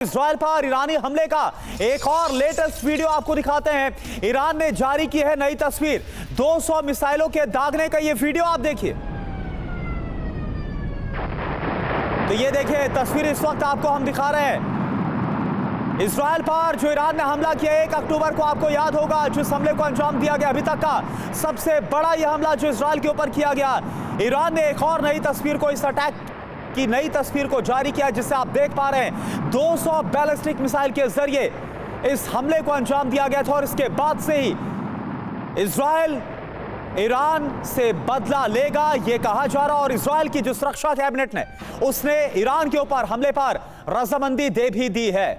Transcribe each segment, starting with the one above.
Israel पर ईरानी हमले का एक और लेटेस्ट वीडियो आपको दिखाते हैं। ईरान ने जारी की है नई तस्वीर, 200 मिसाइलों के दागने का ये वीडियो आप देखिए। तो ये देखिए तस्वीर इस वक्त आपको हम दिखा रहे हैं। इस्राइल पर जो ईरान ने हमला किया 1 अक्टूबर को, आपको याद होगा जिस हमले को अंजाम दिया गया, अभी तक का सबसे बड़ा यह हमला जो इस्राइल के ऊपर किया गया। ईरान ने एक और नई तस्वीर को, इस अटैक की नई तस्वीर को जारी किया, जिससे आप देख पा रहे हैं 200 बैलिस्टिक मिसाइल के जरिए इस हमले को अंजाम दिया गया था। और इसके बाद से ही इजराइल ईरान से बदला लेगा ये कहा जा रहा। और इजराइल की जो सुरक्षा कैबिनेट ने उसने ईरान के ऊपर हमले पर रजामंदी दे भी दी है।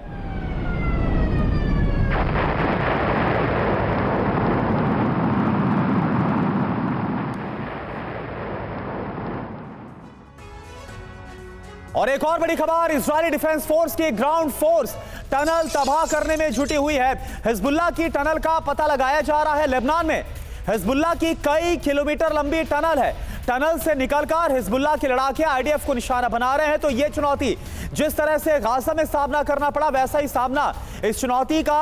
और एक और बड़ी खबर, इजरायली डिफेंस फोर्स की ग्राउंड फोर्स टनल तबाह करने में जुटी हुई है। हिजबुल्लाह की टनल का पता लगाया जा रहा है। लेबनान में हिजबुल्लाह की कई किलोमीटर लंबी टनल है। टनल से निकलकर हिजबुल्लाह के लड़ाके आईडीएफ को निशाना बना रहे हैं। तो ये चुनौती जिस तरह से गाजा में सामना करना पड़ा, वैसा ही सामना इस चुनौती का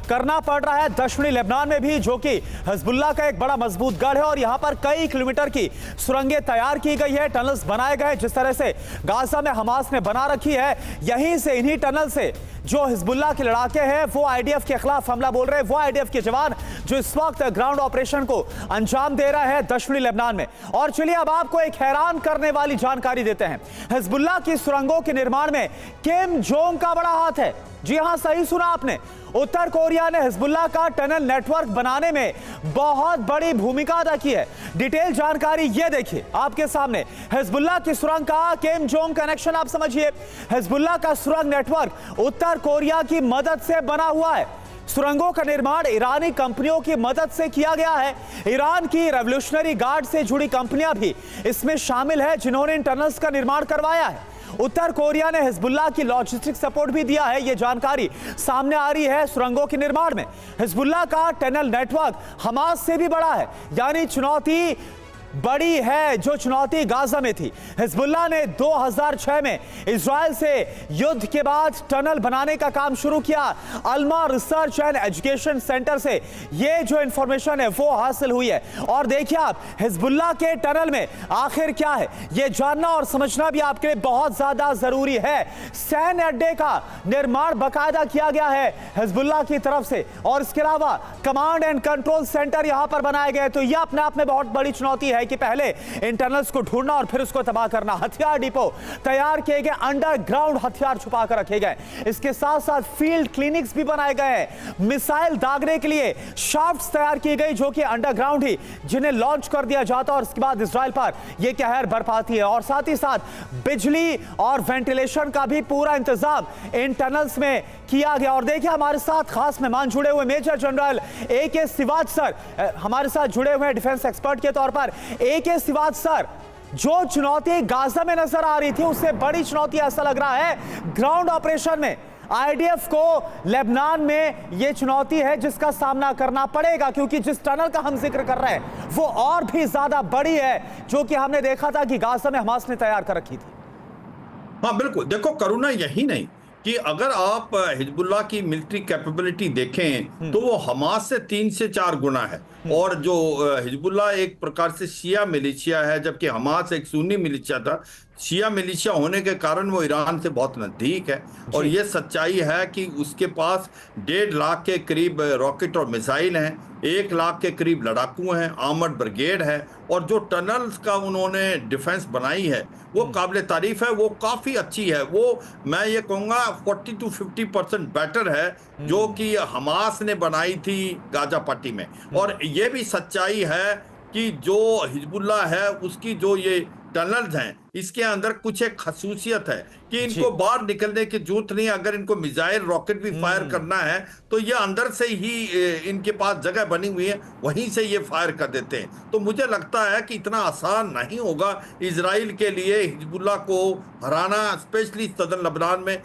करना पड़ रहा है दक्षिणी लेबनान में भी, जो कि हिजबुल्लाह का एक बड़ा मजबूत गढ़ है। और यहां पर कई किलोमीटर की सुरंगें तैयार की गई है, टनल्स बनाए गए। जिस तरह से गाजा में हमास ने बना रखी है, यहीं से, इन्हीं टनल से जो हिजबुल्लाह के लड़ाके हैं वो आईडीएफ के खिलाफ हमला बोल रहे हैं। वो आईडीएफ के जवान जो इस वक्त ग्राउंड ऑपरेशन को अंजाम दे रहा है दक्षिणी लेबनान में। और चलिए अब आपको एक हैरान करने वाली जानकारी देते हैं। हिजबुल्लाह की सुरंगों के निर्माण में किम जोंग का बड़ा हाथ है। जी हां, सही सुना आपने। उत्तर कोरिया ने हिजबुल्लाह का टनल नेटवर्क बनाने में बहुत बड़ी भूमिका अदा की है। डिटेल जानकारी ये देखिए आपके सामने। हिजबुल्लाह की सुरंग का किम जोंग कनेक्शन आप समझिए। हिजबुल्लाह का सुरंग नेटवर्क उत्तर कोरिया की मदद से बना हुआ है। सुरंगों का निर्माण ईरानी कंपनियों की मदद से किया गया है। ईरान की रेवोल्यूशनरी गार्ड से जुड़ी कंपनियां भी इसमें शामिल है जिन्होंने इन टनल्स का निर्माण करवाया है। उत्तर कोरिया ने हिजबुल्लाह की लॉजिस्टिक सपोर्ट भी दिया है। यह जानकारी सामने आ रही है सुरंगों के निर्माण में। हिजबुल्लाह का टनल नेटवर्क हमास से भी बड़ा है, यानी चुनौती बड़ी है जो चुनौती गाजा में थी। हिजबुल्लाह ने 2006 में इजराइल से युद्ध के बाद टनल बनाने का काम शुरू किया। Alma research and education centre से ये जो इंफॉर्मेशन है वो हासिल हुई है। और देखिए आप हिजबुल्लाह के टनल में आखिर क्या है, ये जानना और समझना भी आपके लिए बहुत ज्यादा जरूरी है। सैन्य अड्डे का निर्माण बाकायदा किया गया है हिजबुल्लाह की तरफ से, और इसके अलावा कमांड एंड कंट्रोल सेंटर यहां पर बनाए गए। तो यह अपने आप में बहुत बड़ी चुनौती है कि पहले इन टनल्स को ढूंढना और फिर उसको तबाह करना। हथियार डिपो तैयार किए गए, अंडरग्राउंड हथियार छुपा कर रखे गए। इसके साथ साथ फील्ड क्लिनिक्स भी बनाए गए हैं। मिसाइल दागने के लिए शाफ्ट्स तैयार की गई जो कि अंडरग्राउंड ही जिन्हें लॉन्च कर दिया जाता और उसके बाद इजराइल पर यह कहर बरपाती है। और साथ ही साथ बिजली और वेंटिलेशन का भी पूरा इंतजाम इन टनल्स में किया गया। और देखिए हमारे साथ खास मेहमान जुड़े हुए major general AK Siwach sir हमारे साथ जुड़े हुए हैं डिफेंस एक्सपर्ट के तौर पर। AK सिवाज सर, जो चुनौती गाजा में नजर आ रही थी उससे बड़ी चुनौती ऐसा लग रहा है ग्राउंड ऑपरेशन में आईडीएफ को लेबनान में यह चुनौती है जिसका सामना करना पड़ेगा, क्योंकि जिस टनल का हम जिक्र कर रहे हैं वो और भी ज्यादा बड़ी है जो कि हमने देखा था कि गाजा में हमास ने तैयार कर रखी थी। हाँ बिल्कुल, देखो करुणा यही नहीं कि अगर आप हिजबुल्लाह की मिलिट्री कैपेबिलिटी देखें तो वो हमास से 3 से 4 गुना है। और जो हिजबुल्लाह एक प्रकार से शिया मिलिशिया है, जबकि हमास एक सुन्नी मिलिशिया था। शिया मिलिशिया होने के कारण वो ईरान से बहुत नजदीक है। और ये सच्चाई है कि उसके पास 1.5 लाख के करीब रॉकेट और मिसाइल हैं, 1 लाख के करीब लड़ाकू हैं, आर्मर्ड ब्रिगेड है। और जो टनल्स का उन्होंने डिफेंस बनाई है वो काबिल तारीफ है, वो काफ़ी अच्छी है। वो मैं ये कहूँगा 40 to 50% बेटर है जो कि हमास ने बनाई थी गाजा पट्टी में। और ये भी सच्चाई है कि जो हिजबुल्लाह है उसकी जो ये टनल्स हैं इसके अंदर कुछ एक खसूसियत है कि इनको बाहर निकलने की जरूरत नहीं। अगर इनको मिसाइल रॉकेट भी फायर करना है तो ये अंदर से ही इनके पास जगह बनी हुई है, वहीं से ये फायर कर देते हैं। तो मुझे लगता है कि इतना आसान नहीं होगा इजराइल के लिए हिजबुल्लाह को हराना, स्पेशली सदर्न लेबनान में।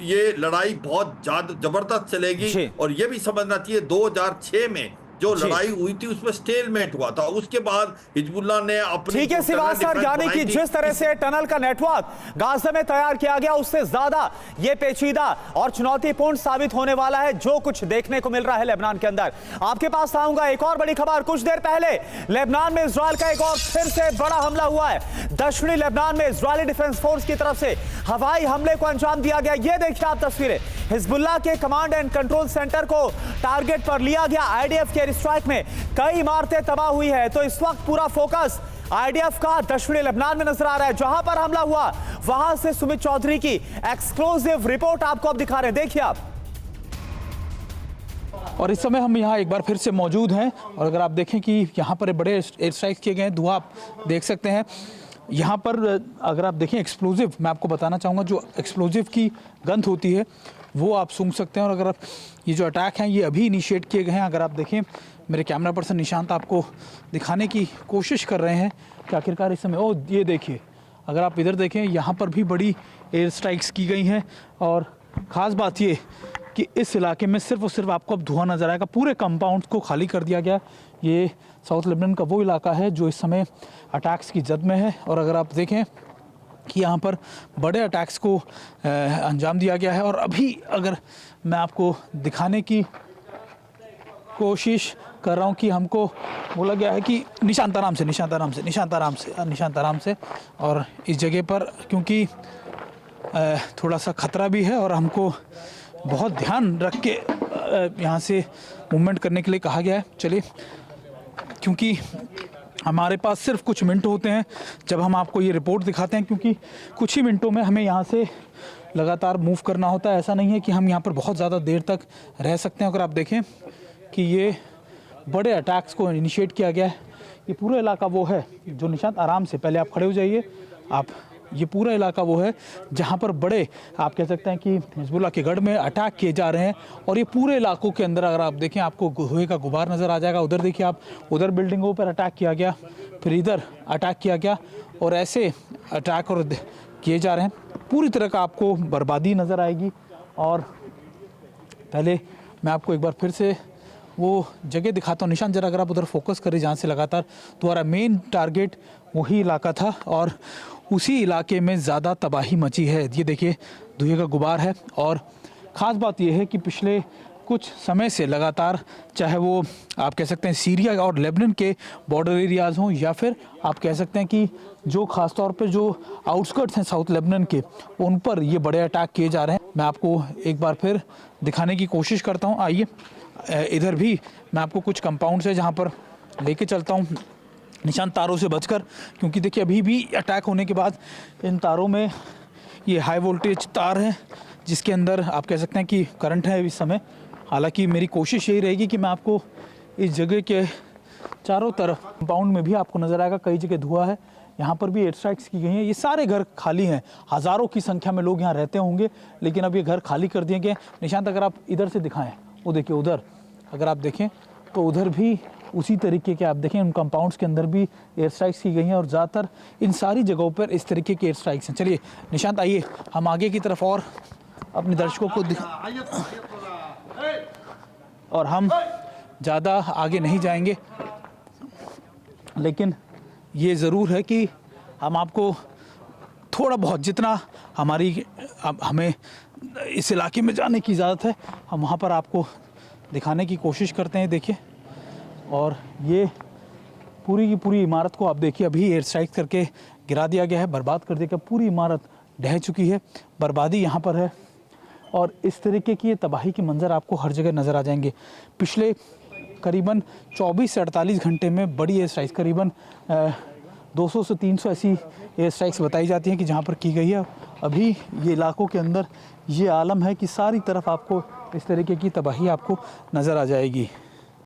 ये लड़ाई बहुत ज़बरदस्त चलेगी। और ये भी समझना चाहिए 2006 में जो लड़ाई हुई थी उसमें स्टेलमेट हुआ था। उसके बाद हिजबुल्लाह ने अपनी ठीक है सिवाज सर, यानी कि जिस तरह से टनल का नेटवर्क गाजा में तैयार किया गया उससे ज्यादा ये पेचीदा और चुनौतीपूर्ण साबित होने वाला है जो कुछ देखने को मिल रहा है लेबनान के अंदर। आपके पास आऊंगा, एक और बड़ी खबर। कुछ देर पहले लेबनान में इजरायल का एक और फिर से बड़ा हमला हुआ है। दक्षिणी लेबनान में इजरायली डिफेंस फोर्स की तरफ से हवाई हमले को अंजाम दिया गया। ये देखिए आप तस्वीरें, हिजबुल्लाह के कमांड एंड कंट्रोल सेंटर को टारगेट पर लिया गया। आईडीएफ के एयर स्ट्राइक में कई इमारतें तबाह हुई है। तो इस वक्त पूरा फोकस आईडीएफ का दक्षिणी लेबनान में नजर आ रहा है। जहां पर हमला हुआ वहां से सुमित चौधरी की एक्सक्लूसिव रिपोर्ट आपको अब दिखा रहे हैं, देखिए आप। और इस समय हम यहाँ एक बार फिर से मौजूद हैं और अगर आप देखें कि यहाँ पर बड़े एयर स्ट्राइक किए गए हैं, धुआं आप देख सकते हैं। यहाँ पर अगर आप देखें एक्सप्लोजिव, मैं आपको बताना चाहूँगा जो एक्सप्लोजिव की गंध होती है वो आप सूंघ सकते हैं। और अगर आप ये जो अटैक हैं ये अभी इनिशिएट किए गए हैं। अगर आप देखें, मेरे कैमरा पर्सन निशांत आपको दिखाने की कोशिश कर रहे हैं कि आखिरकार इस समय, ओ ये देखिए, अगर आप इधर देखें यहाँ पर भी बड़ी एयर स्ट्राइक्स की गई हैं। और ख़ास बात ये कि इस इलाके में सिर्फ और सिर्फ आपको अब धुआं नज़र आएगा। पूरे कंपाउंड को खाली कर दिया गया। ये साउथ लेबनान का वो इलाका है जो इस समय अटैक्स की जद में है। और अगर आप देखें कि यहाँ पर बड़े अटैक्स को अंजाम दिया गया है। और अभी अगर मैं आपको दिखाने की कोशिश कर रहा हूँ कि हमको बोला गया है कि निशांत आराम से। और इस जगह पर क्योंकि थोड़ा सा ख़तरा भी है और हमको बहुत ध्यान रख के यहाँ से मूवमेंट करने के लिए कहा गया है। चलिए, क्योंकि हमारे पास सिर्फ कुछ मिनट होते हैं जब हम आपको ये रिपोर्ट दिखाते हैं, क्योंकि कुछ ही मिनटों में हमें यहाँ से लगातार मूव करना होता है। ऐसा नहीं है कि हम यहाँ पर बहुत ज़्यादा देर तक रह सकते हैं। अगर आप देखें कि ये बड़े अटैक्स को इनिशिएट किया गया है। ये पूरा इलाका वो है जो, निशांत आराम से, पहले आप खड़े हो जाइए आप। ये पूरा इलाका वो है जहाँ पर बड़े, आप कह सकते हैं कि हिजबुल्लाह के गढ़ में अटैक किए जा रहे हैं। और ये पूरे इलाकों के अंदर अगर आप देखें आपको धुएं का गुबार नज़र आ जाएगा। उधर देखिए आप, उधर बिल्डिंगों पर अटैक किया गया, फिर इधर अटैक किया गया और ऐसे अटैक और किए जा रहे हैं। पूरी तरह का आपको बर्बादी नज़र आएगी। और पहले मैं आपको एक बार फिर से वो जगह दिखाता हूँ। निशान, जरा अगर आप उधर फोकस करें जहाँ से लगातार तुम्हारा मेन टारगेट वही इलाका था और उसी इलाके में ज़्यादा तबाही मची है। ये देखिए धुएं का गुबार है। और ख़ास बात यह है कि पिछले कुछ समय से लगातार, चाहे वो आप कह सकते हैं सीरिया और लेबनान के बॉर्डर एरियाज़ हों या फिर आप कह सकते हैं कि जो ख़ास तौर पे जो आउटस्कर्ट्स हैं साउथ लेबनान के, उन पर ये बड़े अटैक किए जा रहे हैं। मैं आपको एक बार फिर दिखाने की कोशिश करता हूँ। आइए, इधर भी मैं आपको कुछ कंपाउंड्स है जहाँ पर लेके चलता हूँ निशान, तारों से बचकर, क्योंकि देखिए अभी भी अटैक होने के बाद इन तारों में ये हाई वोल्टेज तार हैं जिसके अंदर आप कह सकते हैं कि करंट है इस समय। हालांकि मेरी कोशिश यही रहेगी कि मैं आपको इस जगह के चारों तरफ कंपाउंड में भी आपको नज़र आएगा, कई जगह धुआं है। यहाँ पर भी एयर स्ट्राइक्स की गई हैं। ये सारे घर खाली हैं, हज़ारों की संख्या में लोग यहाँ रहते होंगे, लेकिन अब ये घर खाली कर दिए गए। निशांत, अगर आप इधर से दिखाएं, वो देखिए उधर, अगर आप देखें तो उधर भी उसी तरीके के, आप देखें उन कंपाउंड्स के अंदर भी एयर स्ट्राइक्स की गई हैं और ज़्यादातर इन सारी जगहों पर इस तरीके के एयर स्ट्राइक्स हैं। चलिए निशांत, आइए हम आगे की तरफ और अपने दर्शकों को और हम ज़्यादा आगे नहीं जाएंगे, लेकिन ये ज़रूर है कि हम आपको थोड़ा बहुत, जितना हमें इस इलाके में जाने की इजाज़त है, हम वहाँ पर आपको दिखाने की कोशिश करते हैं। देखिए, और ये पूरी की पूरी इमारत को आप देखिए अभी एयर स्ट्राइक करके गिरा दिया गया है, बर्बाद कर दिया गया। पूरी इमारत ढह चुकी है, बर्बादी यहाँ पर है। और इस तरीके की ये तबाही के मंजर आपको हर जगह नज़र आ जाएंगे। पिछले करीबन 24 से 48 घंटे में बड़ी एयर स्ट्राइक्स, करीबन 200 से 300 ऐसी एयर स्ट्राइक्स बताई जाती हैं कि जहाँ पर की गई है। अभी ये इलाकों के अंदर ये आलम है कि सारी तरफ आपको इस तरीके की तबाही आपको नज़र आ जाएगी।